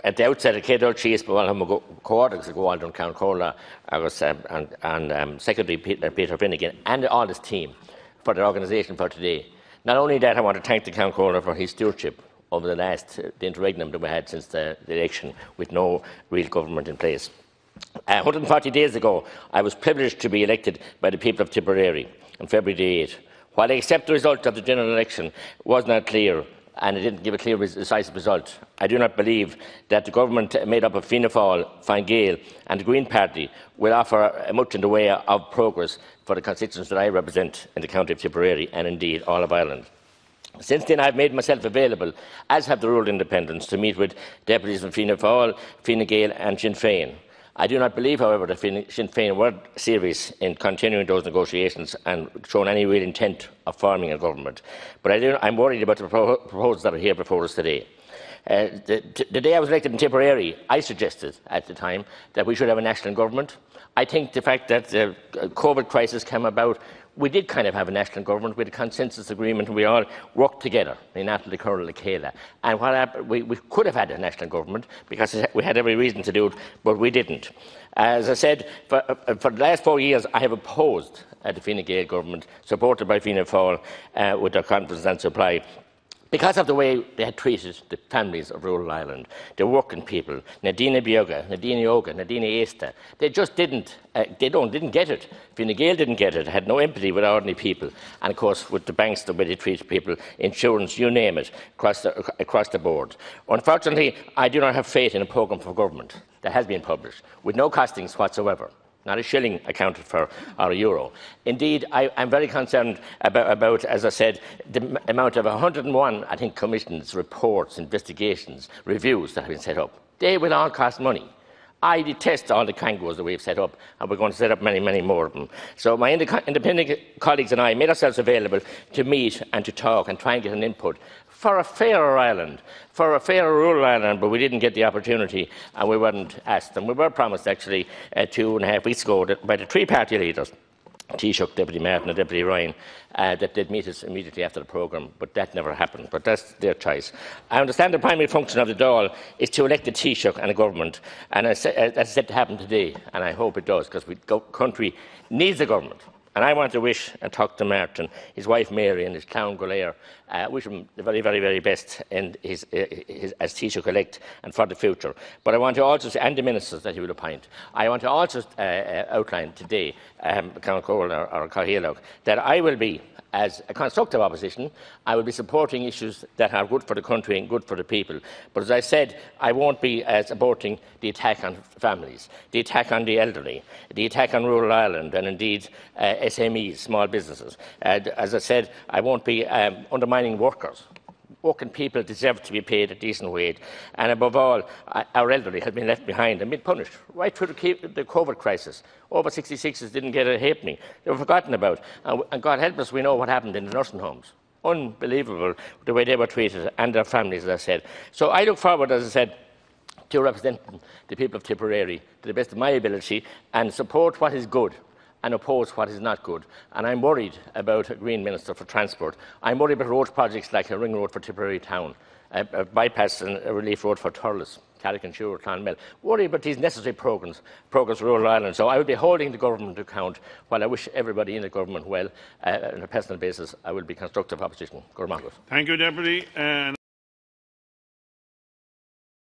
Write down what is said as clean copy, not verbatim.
at the outset, a céadúil síos bhfuil go cóirdeachs go bháil don Count Cola agus and Secretary Peter Finnegan and all his team for their organisation for today. Not only that, I want to thank the Count Cola for his stewardship over the interregnum that we had since the election, with no real government in place. 140 days ago, I was privileged to be elected by the people of Tipperary on February the 8th. While I accept the result of the general election was not clear, and it didn't give a clear, decisive result, I do not believe that the government made up of Fianna Fáil, Fine Gael and the Green Party will offer much in the way of progress for the constituents that I represent in the county of Tipperary and indeed all of Ireland. Since then, I have made myself available, as have the rural independents, to meet with deputies from Fianna Fáil, Fine Gael and Sinn Féin. I do not believe, however, that Sinn Féin were serious in continuing those negotiations and shown any real intent of forming a government. But I am worried about the proposals that are here before us today. The day I was elected in Tipperary, I suggested at the time that we should have a national government. I think the fact that the COVID crisis came about, we did kind of have a national government with a consensus agreement, and we all worked together in Athlone, Curl, Kayla. And what happened, we could have had a national government because we had every reason to do it, but we didn't. As I said, for the last 4 years, I have opposed the Fine Gael government, supported by Fianna Fáil, with their confidence and supply, because of the way they had treated the families of rural Ireland, the working people, Nadina Bioga, Nadina Yoga, Nadina Easta. They just didn't get it. Fine Gael didn't get it, had no empathy with ordinary people. And of course, with the banks, the way they treat people, insurance, you name it, across the board. Unfortunately, I do not have faith in a programme for government that has been published, with no costings whatsoever. Not a shilling accounted for, or a euro. Indeed, I am very concerned about, as I said, the amount of 101, I think, commissions, reports, investigations, reviews that have been set up. They will all cost money. I detest all the kangos that we've set up, and we're going to set up many, many more of them. So my independent colleagues and I made ourselves available to meet and to talk and try and get an input for a fairer Ireland, for a fairer rural Ireland, but we didn't get the opportunity and we weren't asked. And we were promised, actually, 2.5 weeks ago by the three party leaders, Taoiseach, Deputy Martin and Deputy Ryan, that they'd meet us immediately after the programme, but that never happened. But that's their choice. I understand the primary function of the Dáil is to elect a Taoiseach and a government, and that's set to happen today, and I hope it does, because the country needs a government. And I want to wish and talk to Martin, his wife Mary and his clown Golair, wish him the very, very, very best in his as Taoiseach-elect and for the future. But I want to also say, and the ministers that he will appoint, I want to also outline today, Count Cole or Cahill, that I will be, as a constructive opposition, I will be supporting issues that are good for the country and good for the people. But as I said, I won't be supporting the attack on families, the attack on the elderly, the attack on rural Ireland and indeed SMEs, small businesses. As I said, I won't be undermining workers. Working people deserve to be paid a decent wage, and above all, our elderly have been left behind and been punished right through the COVID crisis. Over 66s didn't get a halfpenny; they were forgotten about, and God help us, we know what happened in the nursing homes. Unbelievable the way they were treated and their families, as I said. So I look forward, as I said, to representing the people of Tipperary to the best of my ability and support what is good and oppose what is not good. And I'm worried about a Green Minister for Transport. I'm worried about road projects like a ring road for Tipperary Town, a bypass and a relief road for Thurles, Carrick-on-Suir, Clonmel. Worried about these necessary progress for rural Ireland. So I will be holding the government to account. While I wish everybody in the government well, on a personal basis, I will be constructive opposition. Thank you, Deputy.